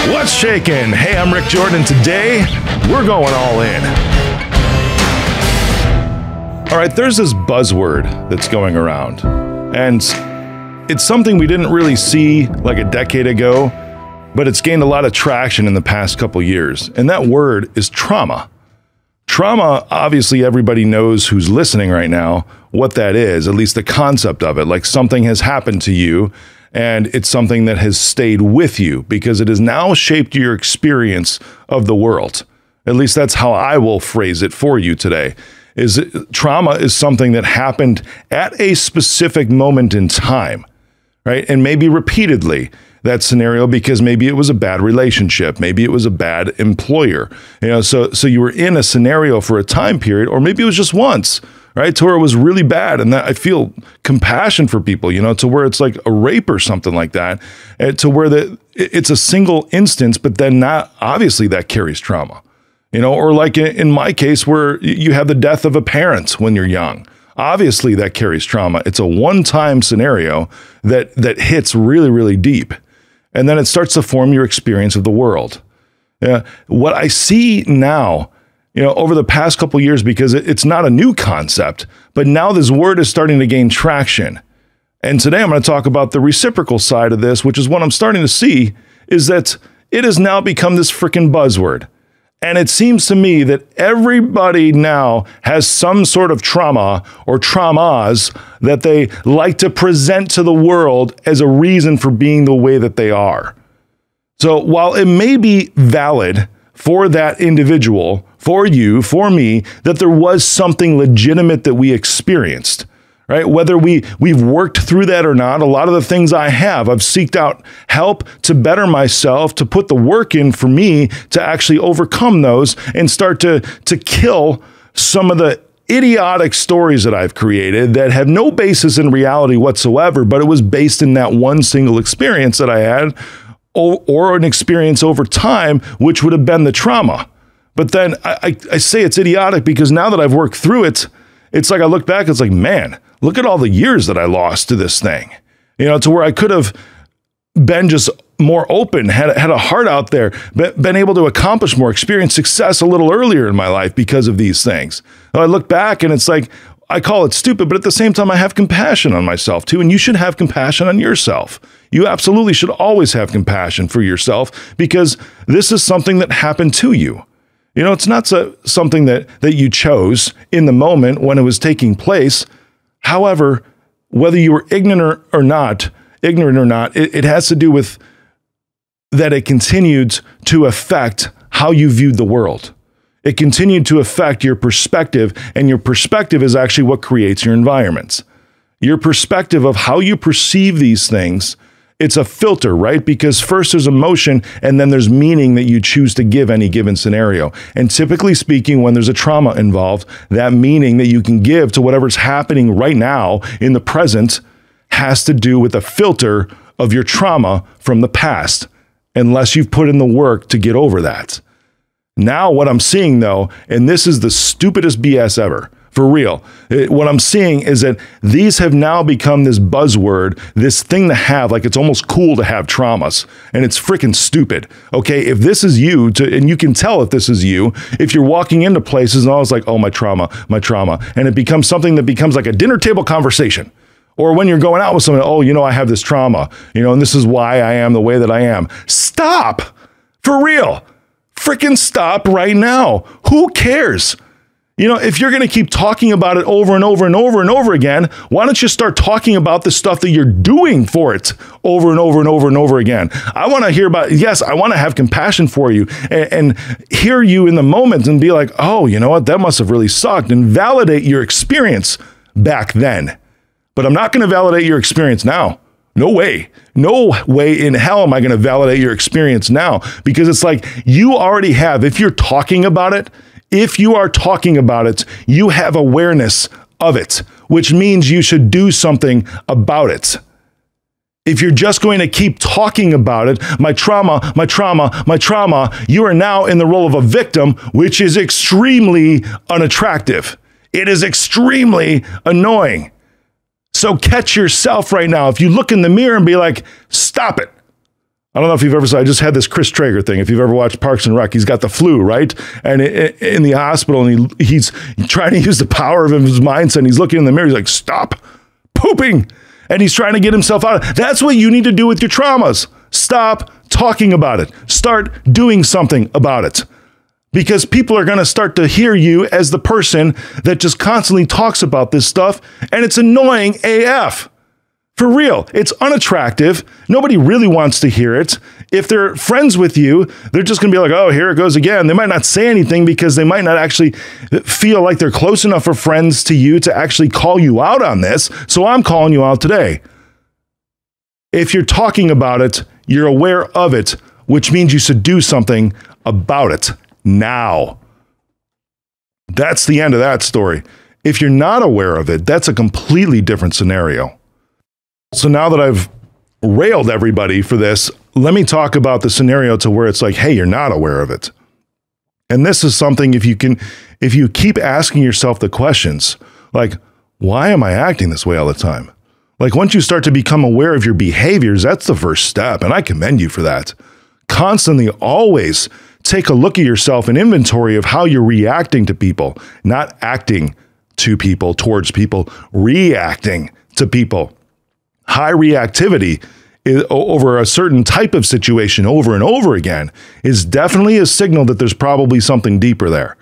What's shaking? Hey, I'm Rick Jordan. Today, we're going all in. All right, there's this buzzword that's going around, and it's something we didn't really see like a decade ago, but it's gained a lot of traction in the past couple years, and that word is trauma. Trauma, obviously everybody knows who's listening right now what that is, at least the concept of it, like something has happened to you, and it's something that has stayed with you because it has now shaped your experience of the world. At least that's how I will phrase it for you today. Trauma is something that happened at a specific moment in time, right? And maybe repeatedly that scenario because maybe it was a bad relationship, maybe it was a bad employer, so you were in a scenario for a time period, or maybe it was just once, right? To where it was really bad. And that I feel compassion for people, to where it's like a rape or something like that, to where it's a single instance, but then not obviously that carries trauma, or like in my case where you have the death of a parent when you're young. Obviously that carries trauma. It's a one-time scenario that hits really, really deep. And then it starts to form your experience of the world. What I see now, over the past couple of years, because it's not a new concept, but now this word is starting to gain traction. And today I'm going to talk about the reciprocal side of this, which is what I'm starting to see, is that it has now become this freaking buzzword. And it seems to me that everybody now has some sort of trauma or traumas that they like to present to the world as a reason for being the way that they are. So while it may be valid for that individual, for you, for me, that there was something legitimate that we experienced, right? Whether we've worked through that or not, a lot of the things I've seeked out help to better myself, to put the work in for me to actually overcome those and start to kill some of the idiotic stories that I've created that have no basis in reality whatsoever, but it was based in that one single experience that I had, or an experience over time, which would have been the trauma. But then I say it's idiotic because now that I've worked through it, it's like I look back, it's like, man, look at all the years that I lost to this thing, to where I could have been just more open, had a heart out there, been able to accomplish more, experience success a little earlier in my life because of these things. I look back and it's like, I call it stupid, but at the same time, I have compassion on myself too. And you should have compassion on yourself. You absolutely should always have compassion for yourself because this is something that happened to you. It's not something that you chose in the moment when it was taking place. However, whether you were ignorant or not, it has to do with that it continued to affect how you viewed the world. It continued to affect your perspective, and your perspective is actually what creates your environments. Your perspective of how you perceive these things, it's a filter, right? Because first there's emotion, and then there's meaning that you choose to give any given scenario. And typically speaking, when there's a trauma involved, that meaning that you can give to whatever's happening right now in the present has to do with a filter of your trauma from the past, unless you've put in the work to get over that. Now what I'm seeing though, and this is the stupidest BS ever, for real, what I'm seeing is that these have now become this buzzword, this thing to have, like it's almost cool to have traumas, and it's freaking stupid. Okay, if this is you, and you can tell if this is you, if you're walking into places and I was like, oh, my trauma, and it becomes something that becomes like a dinner table conversation. Or when you're going out with someone, oh, I have this trauma, and this is why I am the way that I am. Stop, for real. Freaking stop right now. Who cares? If you're going to keep talking about it over and over and over and over again, why don't you start talking about the stuff that you're doing for it over and over and over and over again? I want to hear about, yes, I want to have compassion for you and hear you in the moment and be like, oh, you know what? That must have really sucked, and validate your experience back then. But I'm not going to validate your experience now. No way. No way in hell am I going to validate your experience now, because it's like you already have, if you're talking about it, you have awareness of it, which means you should do something about it. If you're just going to keep talking about it, my trauma, you are now in the role of a victim, which is extremely unattractive. It is extremely annoying. So catch yourself right now. If you look in the mirror and be like, stop it. I don't know if you've ever saw, I just had this Chris Traeger thing. If you've ever watched Parks and Rec, he's got the flu, right? And in the hospital, and he's trying to use the power of his mindset. And he's looking in the mirror. He's like, stop pooping. And he's trying to get himself out of it. That's what you need to do with your traumas. Stop talking about it. Start doing something about it. Because people are going to start to hear you as the person that just constantly talks about this stuff. And it's annoying AF. For real, it's unattractive. Nobody really wants to hear it. If they're friends with you, they're just going to be like, oh, here it goes again. They might not say anything because they might not actually feel like they're close enough of friends to you to actually call you out on this. So I'm calling you out today. If you're talking about it, you're aware of it, which means you should do something about it now. That's the end of that story. If you're not aware of it, that's a completely different scenario. So now that I've railed everybody for this, let me talk about the scenario to where it's like, hey, you're not aware of it. And this is something, if you keep asking yourself the questions, like, why am I acting this way all the time? Like, once you start to become aware of your behaviors, that's the first step. And I commend you for that. Constantly, always take a look at yourself, an inventory of how you're reacting to people, not acting to people, towards people, reacting to people. High reactivity over a certain type of situation over and over again is definitely a signal that there's probably something deeper there.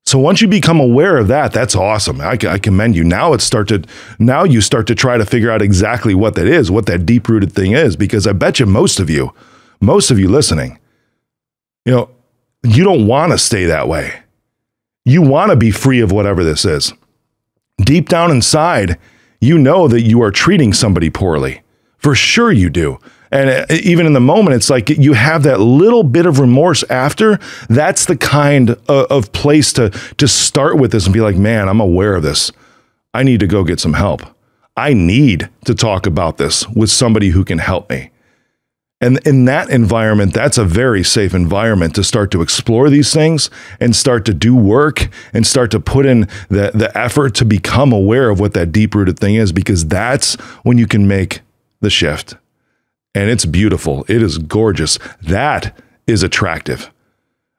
So once you become aware of that, that's awesome. I commend you. Now you start to try to figure out exactly what that is, what that deep-rooted thing is, because I bet you most of you listening, you don't want to stay that way. You want to be free of whatever this is. Deep down inside, you know that you are treating somebody poorly. For sure you do. And even in the moment, it's like you have that little bit of remorse after. That's the kind of place to start with this and be like, man, I'm aware of this. I need to go get some help. I need to talk about this with somebody who can help me. And in that environment, that's a very safe environment to start to explore these things and start to do work and start to put in the effort to become aware of what that deep-rooted thing is, because that's when you can make the shift. And it's beautiful. It is gorgeous. That is attractive.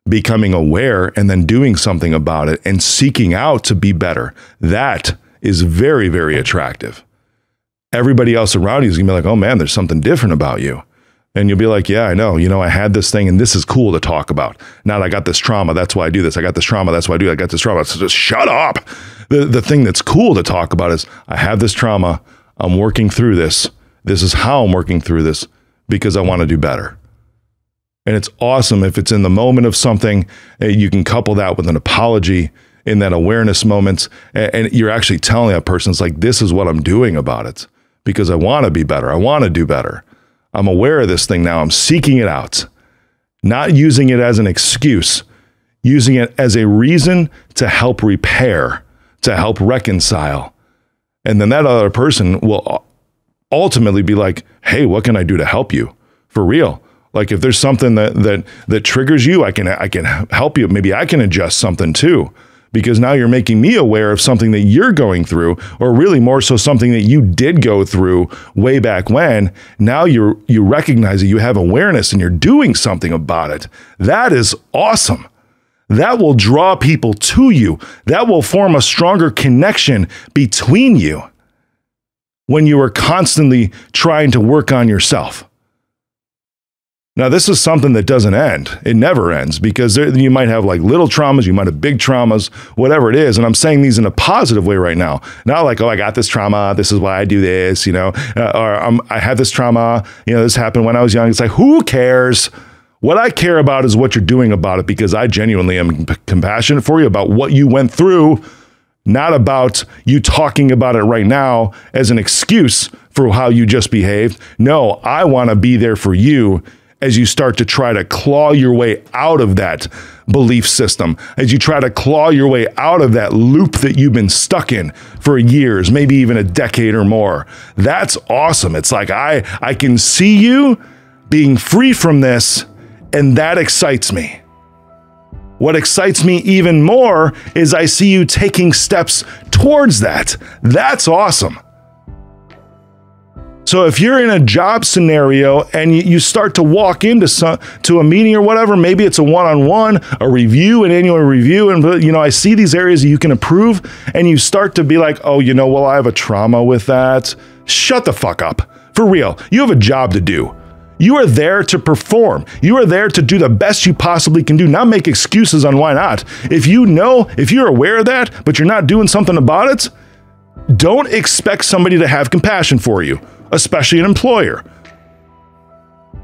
Becoming aware and then doing something about it and seeking out to be better. That is very, very attractive. Everybody else around you is going to be like, oh man, there's something different about you. And you'll be like, yeah, I know. I had this thing and this is cool to talk about. Now I got this trauma. That's why I do this. I got this trauma. That's why I do. I got this trauma. So just shut up. The thing that's cool to talk about is I have this trauma. I'm working through this. This is how I'm working through this because I want to do better. And it's awesome if it's in the moment of something, you can couple that with an apology in that awareness moment. And you're actually telling that person, it's like, this is what I'm doing about it because I want to be better. I want to do better. I'm aware of this thing now. I'm seeking it out, not using it as an excuse, using it as a reason to help repair, to help reconcile. And then that other person will ultimately be like, hey, what can I do to help you? For real. Like if there's something that triggers you, I can help you. Maybe I can adjust something too. Because now you're making me aware of something that you're going through, or really more so something that you did go through way back when. Now you recognize that you have awareness and you're doing something about it. That is awesome. That will draw people to you. That will form a stronger connection between you when you are constantly trying to work on yourself. Now, this is something that doesn't end. It never ends because you might have like little traumas, you might have big traumas, whatever it is. And I'm saying these in a positive way right now. Not like, oh, I got this trauma. This is why I do this, or I had this trauma. This happened when I was young. It's like, who cares? What I care about is what you're doing about it because I genuinely am compassionate for you about what you went through, not about you talking about it right now as an excuse for how you just behaved. No, I want to be there for you as you start to try to claw your way out of that belief system, as you try to claw your way out of that loop that you've been stuck in for years, maybe even a decade or more. That's awesome. It's like I can see you being free from this, and that excites me. What excites me even more is I see you taking steps towards that. That's awesome. So if you're in a job scenario and you start to walk into to a meeting or whatever, maybe it's a one-on-one, a review, an annual review, and I see these areas that you can improve, and you start to be like, oh, well, I have a trauma with that. Shut the fuck up. For real. You have a job to do. You are there to perform. You are there to do the best you possibly can do, not make excuses on why not. If you're aware of that, but you're not doing something about it, don't expect somebody to have compassion for you, especially an employer.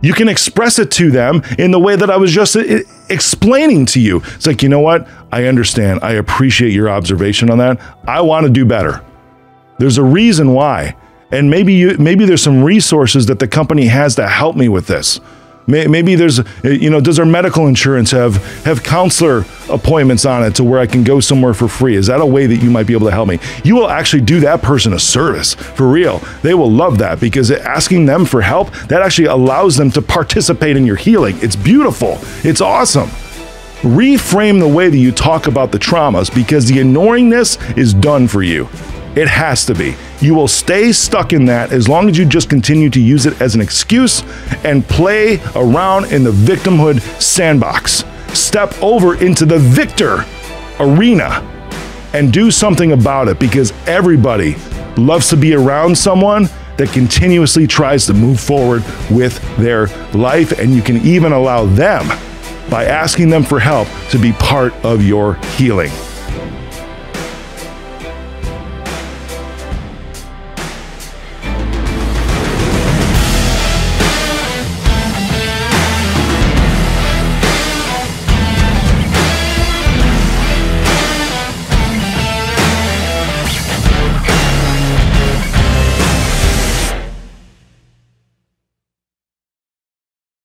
You can express it to them in the way that I was just explaining to you. It's like, you know what? I understand. I appreciate your observation on that. I want to do better. There's a reason why. And maybe there's some resources that the company has to help me with this. Maybe there's, does our medical insurance have counselor appointments on it to where I can go somewhere for free? Is that a way that you might be able to help me? You will actually do that person a service, for real. They will love that, because asking them for help, that actually allows them to participate in your healing. It's beautiful. It's awesome. Reframe the way that you talk about the traumas, because the annoyingness is done for you. It has to be. You will stay stuck in that as long as you just continue to use it as an excuse and play around in the victimhood sandbox. Step over into the victor arena and do something about it, because everybody loves to be around someone that continuously tries to move forward with their life, and you can even allow them, by asking them for help, to be part of your healing.